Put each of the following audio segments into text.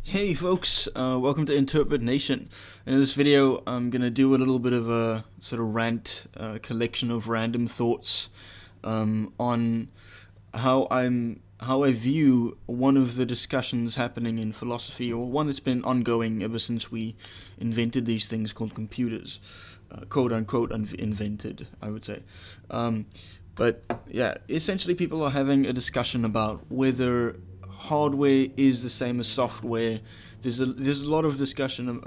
Hey folks, welcome to Interpret Nation. In this video, I'm gonna do a little bit of a sort of rant, collection of random thoughts on how I view one of the discussions happening in philosophy, or one that's been ongoing ever since we invented these things called computers, quote unquote invented, I would say. But yeah, essentially, people are having a discussion about whether hardware is the same as software. There's a lot of discussion,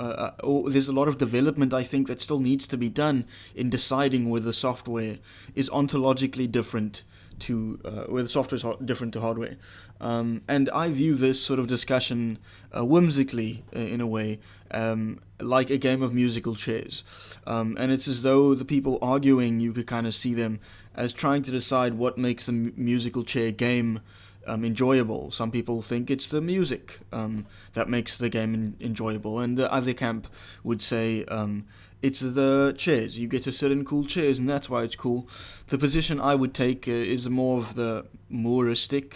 or there's a lot of development, I think, that still needs to be done in deciding whether software is ontologically different to whether software is different to hardware. And I view this sort of discussion whimsically, in a way, like a game of musical chairs. And it's as though the people arguing, you could kind of see them as trying to decide what makes the musical chair game enjoyable. Some people think it's the music that makes the game enjoyable, and the other camp would say it's the chairs. You get to sit in cool chairs, and that's why it's cool. The position I would take is more of the Mooreistic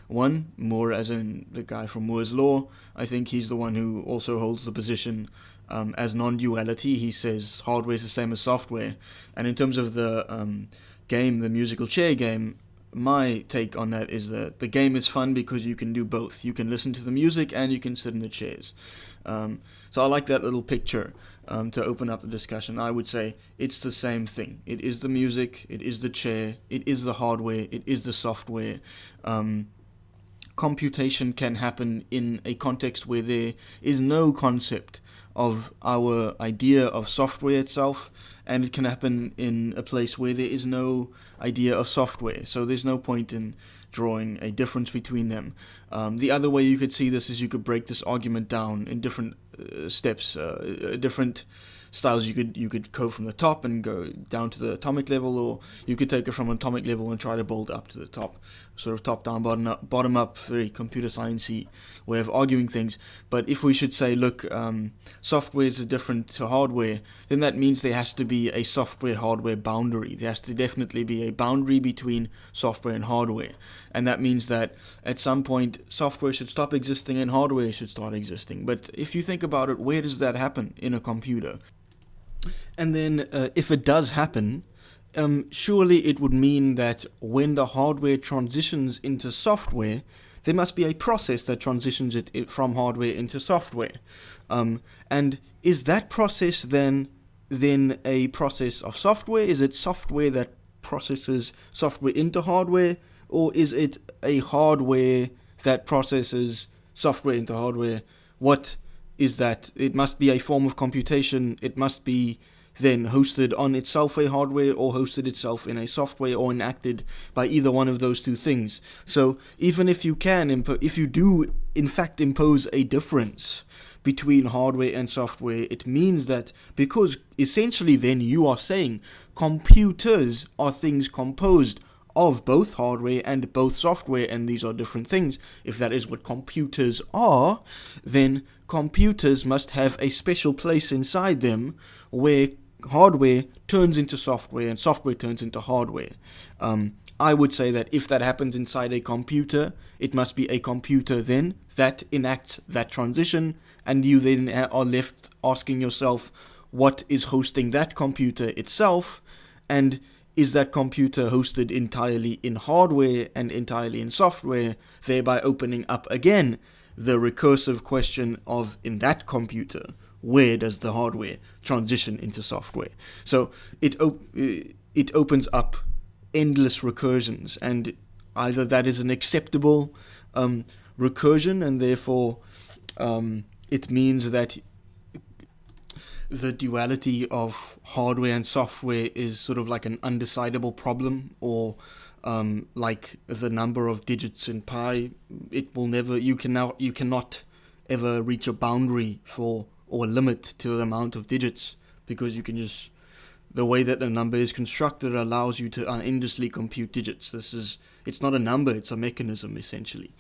one, Moore as in the guy from Moore's Law. I think he's the one who also holds the position as non-duality. He says hardware is the same as software, and in terms of the game, the musical chair game, my take on that is that the game is fun because you can do both. You can listen to the music and you can sit in the chairs. So I like that little picture to open up the discussion. I would say it's the same thing. It is the music, it is the chair, it is the hardware, it is the software. Computation can happen in a context where there is no concept of our idea of software itself, and it can happen in a place where there is no idea of software, so there's no point in drawing a difference between them. The other way you could see this is you could break this argument down in different steps, different styles. You could go from the top and go down to the atomic level, or you could take it from an atomic level and try to build up to the top, sort of top down, bottom up, very computer sciencey way of arguing things. But if we should say, look, software is different to hardware, then that means there has to be a software-hardware boundary. There has to definitely be a boundary between software and hardware, and that means that at some point software should stop existing and hardware should start existing. But if you think about it, where does that happen in a computer? And then, if it does happen, surely it would mean that when the hardware transitions into software, there must be a process that transitions it from hardware into software. And is that process then a process of software? Is it software that processes software into hardware? Or is it a hardware that processes software into hardware? What is that? It must be a form of computation. It must be then hosted on itself a hardware, or hosted itself in a software, or enacted by either one of those two things. So even if you if you do in fact impose a difference between hardware and software, it means that, because essentially then you are saying computers are things composed of both hardware and both software, and these are different things. If that is what computers are, then computers must have a special place inside them where hardware turns into software and software turns into hardware. I would say that if that happens inside a computer, it must be a computer then that enacts that transition, and you then are left asking yourself, what is hosting that computer itself, and is that computer hosted entirely in hardware and entirely in software, thereby opening up again the recursive question of, in that computer, where does the hardware transition into software? So it opens up endless recursions, and either that is an acceptable recursion, and therefore it means that the duality of hardware and software is sort of like an undecidable problem, or like the number of digits in pi. You cannot ever reach a boundary for, or a limit to the amount of digits, because you can just, the way that the number is constructed allows you to endlessly compute digits. It's not a number, it's a mechanism essentially,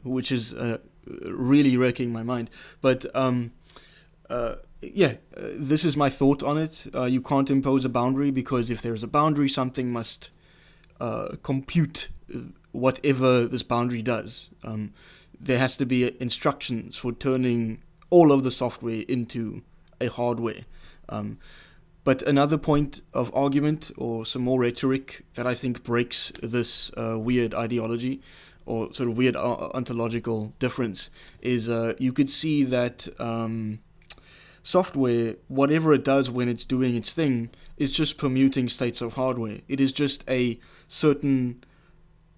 which is really wrecking my mind. But this is my thought on it. You can't impose a boundary, because if there's a boundary, something must compute whatever this boundary does. there has to be instructions for turning all of the software into a hardware. But another point of argument, or some more rhetoric, that I think breaks this weird ideology, or sort of weird ontological difference, is you could see that software, whatever it does when it's doing its thing, is just permuting states of hardware. It is just a certain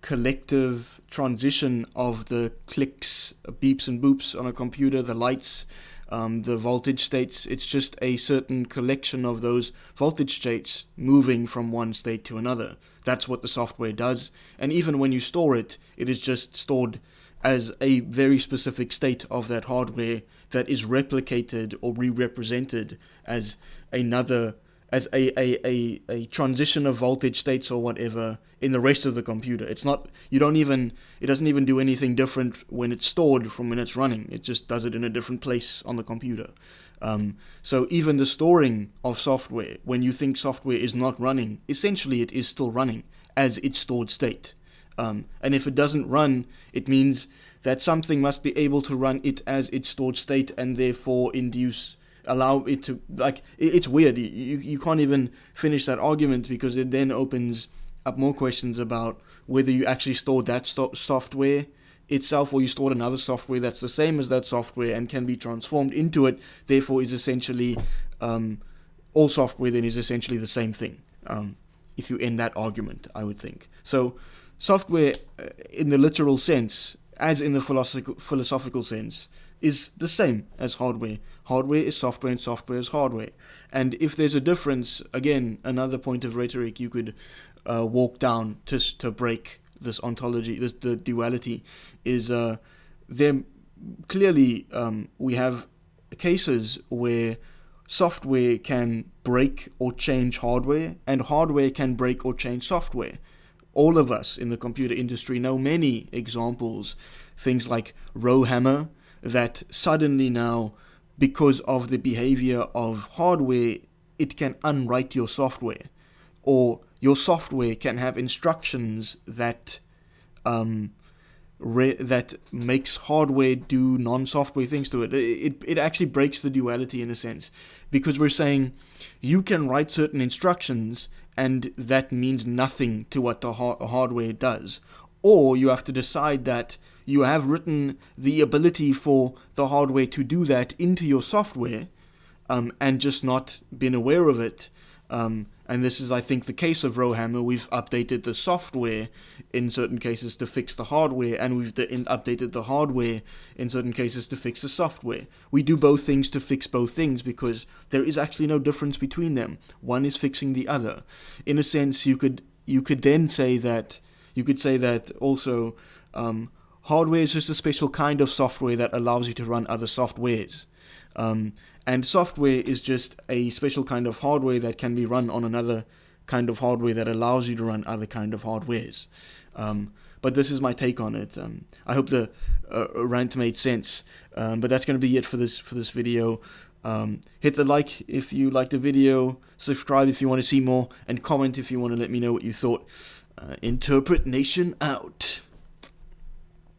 collective transition of the clicks, beeps and boops on a computer, the lights, the voltage states. It's just a certain collection of those voltage states moving from one state to another. That's what the software does. And even when you store it, it is just stored as a very specific state of that hardware that is replicated or re-represented as another, as a transition of voltage states or whatever in the rest of the computer. It's not, it doesn't even do anything different when it's stored from when it's running. It just does it in a different place on the computer. So even the storing of software, when you think software is not running, essentially it is still running as its stored state. And if it doesn't run, it means that something must be able to run it as its stored state, and therefore allow it to, like, it's weird. You can't even finish that argument, because it then opens up more questions about whether you actually stored that software itself, or you stored another software that's the same as that software and can be transformed into it, therefore is essentially, all software then is essentially the same thing, if you end that argument, I would think. So software, in the literal sense, as in the philosophical sense, is the same as hardware. Hardware is software and software is hardware. And if there's a difference, again, another point of rhetoric you could walk down to break this ontology, the duality, is there clearly we have cases where software can break or change hardware, and hardware can break or change software. All of us in the computer industry know many examples, things like rowhammer, that suddenly now, because of the behavior of hardware, it can unwrite your software, or your software can have instructions that that makes hardware do non-software things to it. It actually breaks the duality in a sense, because we're saying you can write certain instructions and that means nothing to what the hardware does, or you have to decide that you have written the ability for the hardware to do that into your software, and just not been aware of it. And this is, I think, the case of rowhammer. We've updated the software in certain cases to fix the hardware, and we've updated the hardware in certain cases to fix the software. We do both things to fix both things, because there is actually no difference between them. One is fixing the other. In a sense, you could then say that, also, hardware is just a special kind of software that allows you to run other softwares. And software is just a special kind of hardware that can be run on another kind of hardware that allows you to run other kind of hardwares. But this is my take on it. I hope the rant made sense. But that's going to be it for this video. Hit the like if you liked the video, subscribe if you want to see more, and comment if you want to let me know what you thought. Interpret Nation out.